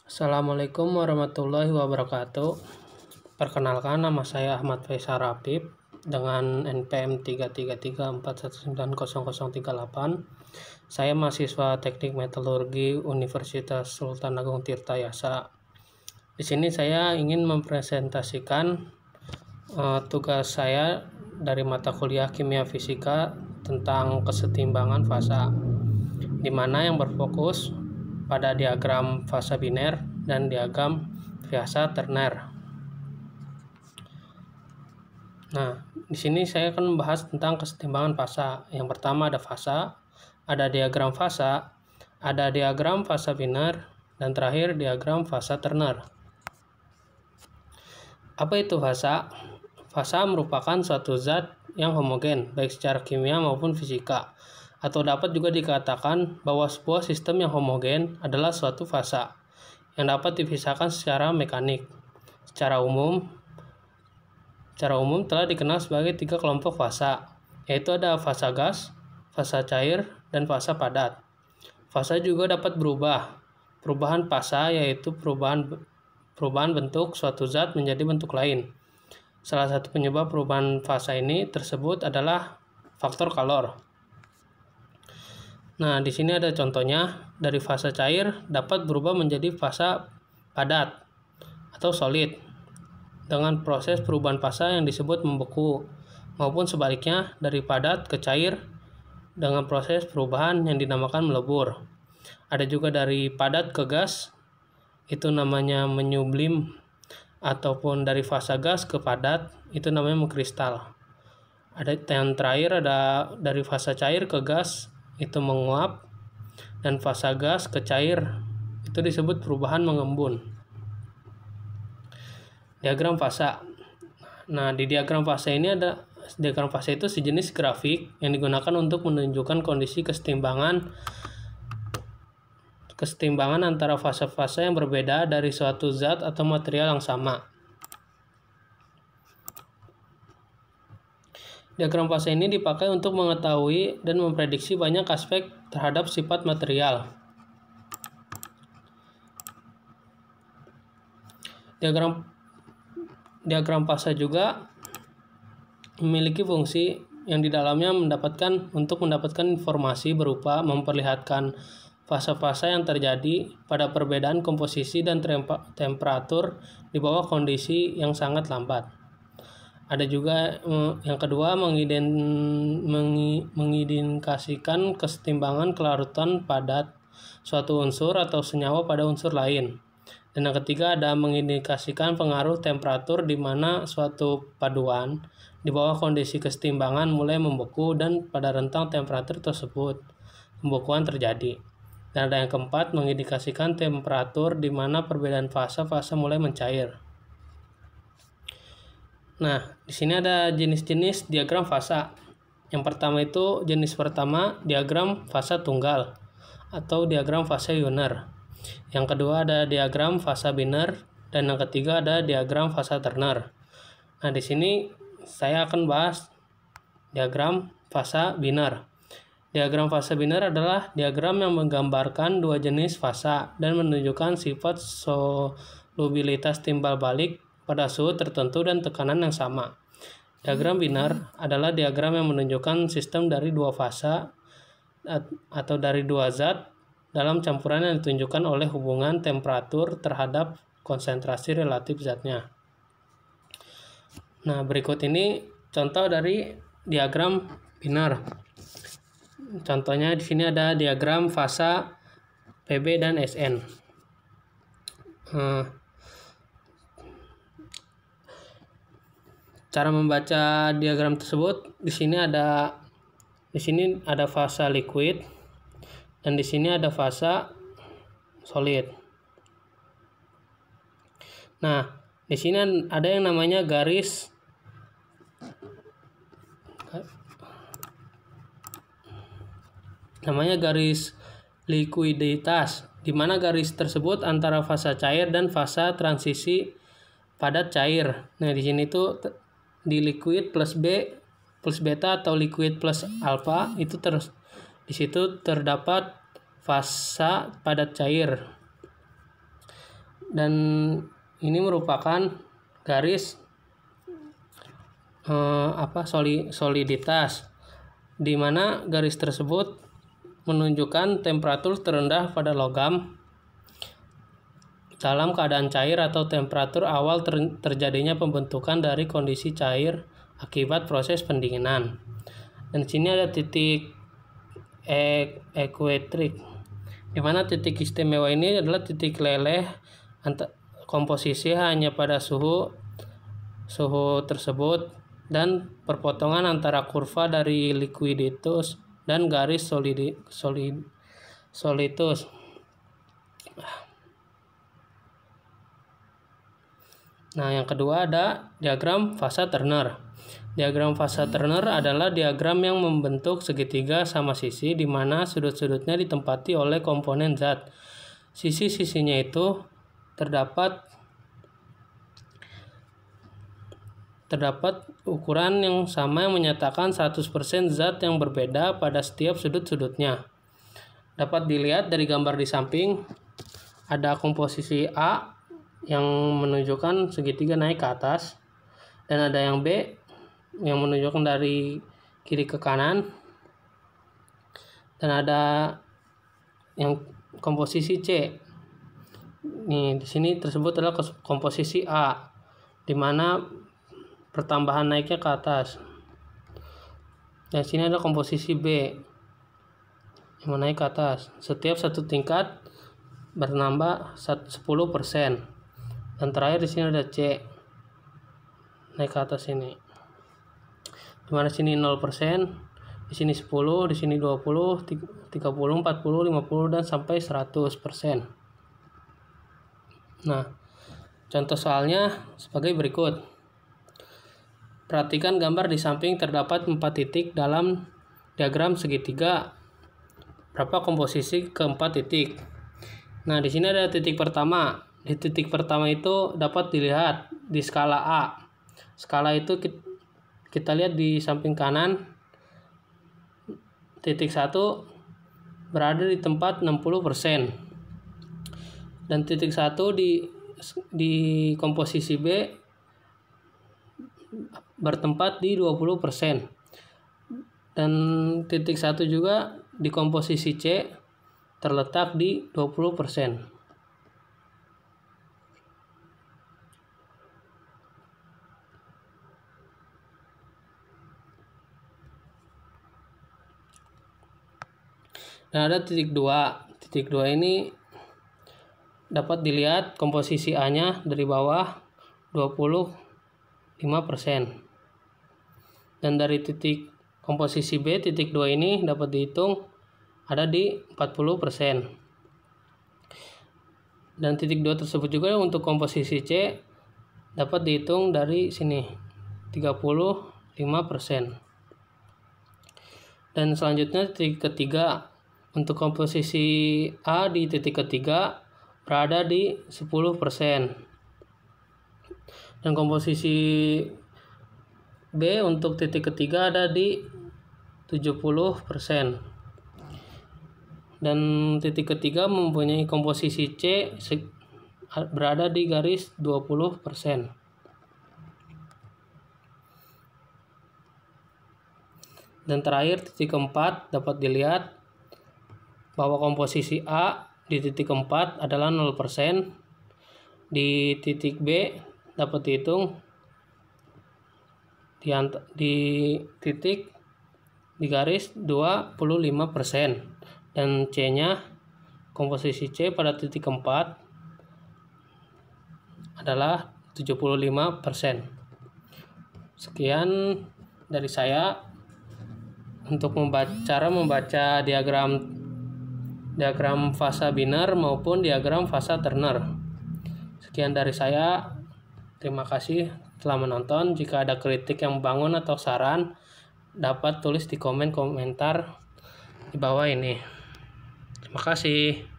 Assalamualaikum warahmatullahi wabarakatuh. Perkenalkan, nama saya Ahmad Faisal Rapip dengan NPM 333419038. Saya mahasiswa Teknik Metalurgi Universitas Sultan Agung Tirtayasa. Di sini saya ingin mempresentasikan tugas saya dari mata kuliah Kimia Fisika tentang kesetimbangan fasa, di mana yang berfokus pada diagram fasa biner dan diagram fasa terner. Nah, di sini saya akan membahas tentang kesetimbangan fasa. Yang pertama ada fasa, ada diagram fasa, ada diagram fasa biner, dan terakhir diagram fasa terner. Apa itu fasa? Fasa merupakan suatu zat yang homogen, baik secara kimia maupun fisika. Atau dapat juga dikatakan bahwa sebuah sistem yang homogen adalah suatu fasa yang dapat dipisahkan secara mekanik. Secara umum telah dikenal sebagai 3 kelompok fasa, yaitu ada fasa gas, fasa cair, dan fasa padat. Fasa juga dapat berubah. Perubahan fasa yaitu perubahan bentuk suatu zat menjadi bentuk lain. Salah satu penyebab perubahan fasa ini tersebut adalah faktor kalor. Nah, di sini ada contohnya. Dari fasa cair dapat berubah menjadi fasa padat atau solid dengan proses perubahan fasa yang disebut membeku, maupun sebaliknya dari padat ke cair dengan proses perubahan yang dinamakan melebur. Ada juga dari padat ke gas, itu namanya menyublim, ataupun dari fasa gas ke padat, itu namanya mengkristal. Ada yang terakhir, ada dari fasa cair ke gas, itu menguap, dan fasa gas ke cair itu disebut perubahan mengembun. Diagram fasa. Nah, di diagram fasa ini diagram fasa itu sejenis grafik yang digunakan untuk menunjukkan kondisi kesetimbangan antara fasa-fasa yang berbeda dari suatu zat atau material yang sama. Diagram fasa ini dipakai untuk mengetahui dan memprediksi banyak aspek terhadap sifat material. Diagram fasa juga memiliki fungsi yang di dalamnya mendapatkan informasi berupa memperlihatkan fasa-fasa yang terjadi pada perbedaan komposisi dan temperatur di bawah kondisi yang sangat lambat. Ada juga yang kedua, mengindikasikan kesetimbangan kelarutan padat suatu unsur atau senyawa pada unsur lain. Dan yang ketiga ada mengindikasikan pengaruh temperatur di mana suatu paduan di bawah kondisi kesetimbangan mulai membeku dan pada rentang temperatur tersebut pembekuan terjadi. Dan ada yang keempat, mengindikasikan temperatur di mana perbedaan fasa mulai mencair. Nah, di sini ada jenis-jenis diagram fasa. Yang pertama itu jenis pertama diagram fasa tunggal atau diagram fasa Euler. Yang kedua ada diagram fasa biner dan yang ketiga ada diagram fasa terner. Nah, di sini saya akan bahas diagram fasa biner. Diagram fasa biner adalah diagram yang menggambarkan dua jenis fasa dan menunjukkan sifat solubilitas timbal balik pada suhu tertentu dan tekanan yang sama. Diagram biner adalah diagram yang menunjukkan sistem dari dua fasa atau dari dua zat dalam campuran yang ditunjukkan oleh hubungan temperatur terhadap konsentrasi relatif zatnya. Nah, berikut ini contoh dari diagram biner. Contohnya di sini ada diagram fasa PB dan SN. Cara membaca diagram tersebut, di sini ada fasa liquid dan di sini ada fasa solid. Nah, di sini ada yang namanya garis likuiditas, di mana garis tersebut antara fasa cair dan fasa transisi padat cair. Nah, di sini tuh di liquid plus B plus beta atau liquid plus alpha itu di situ terdapat fasa padat cair. Dan ini merupakan garis soliditas, di mana garis tersebut menunjukkan temperatur terendah pada logam dalam keadaan cair atau temperatur awal terjadinya pembentukan dari kondisi cair akibat proses pendinginan. Dan di sini ada titik ekuetrik, di mana titik istimewa ini adalah titik leleh komposisi hanya pada suhu tersebut dan perpotongan antara kurva dari likuiditas dan garis soliditas. Nah, yang kedua ada diagram fasa Turner. Diagram fasa Turner adalah diagram yang membentuk segitiga sama sisi di mana sudut-sudutnya ditempati oleh komponen zat. Sisi-sisinya itu terdapat ukuran yang sama yang menyatakan 100% zat yang berbeda pada setiap sudut-sudutnya. Dapat dilihat dari gambar di samping, ada komposisi A yang menunjukkan segitiga naik ke atas, dan ada yang B yang menunjukkan dari kiri ke kanan, dan ada yang komposisi C. Nih, di sini tersebut adalah komposisi A, di mana pertambahan naiknya ke atas. Dan sini ada komposisi B yang naik ke atas. Setiap satu tingkat bernambah 10%. Dan terakhir di sini ada C naik ke atas ini. Di mana sini 0%, di sini 10, di sini 20, 30, 40, 50 dan sampai 100%. Nah, contoh soalnya sebagai berikut. Perhatikan gambar di samping terdapat 4 titik dalam diagram segitiga. Berapa komposisi keempat titik? Nah, di sini ada titik pertama. Di titik pertama itu dapat dilihat di skala A. Skala itu kita lihat di samping kanan. Titik 1 berada di tempat 60%. Dan titik 1 di komposisi B bertempat di 20%. Dan titik 1 juga di komposisi C terletak di 20%. Dan ada titik 2. Titik 2 ini dapat dilihat komposisi A-nya dari bawah 25%. Dan dari titik komposisi B, titik 2 ini dapat dihitung ada di 40%. Dan titik 2 tersebut juga untuk komposisi C dapat dihitung dari sini 35%. Dan selanjutnya titik ketiga, untuk komposisi A di titik ketiga berada di 10%. Dan komposisi B untuk titik ketiga ada di 70%. Dan titik ketiga mempunyai komposisi C berada di garis 20%. Dan terakhir titik keempat dapat dilihat bahwa komposisi A di titik keempat adalah 0%. Di titik B dapat dihitung di titik di garis 25%. Dan C-nya, komposisi C pada titik keempat adalah 75%. Sekian dari saya untuk cara membaca diagram fasa Wiener maupun diagram fasa Turner. Sekian dari saya. Terima kasih telah menonton. Jika ada kritik yang membangun atau saran, dapat tulis di komentar di bawah ini. Terima kasih.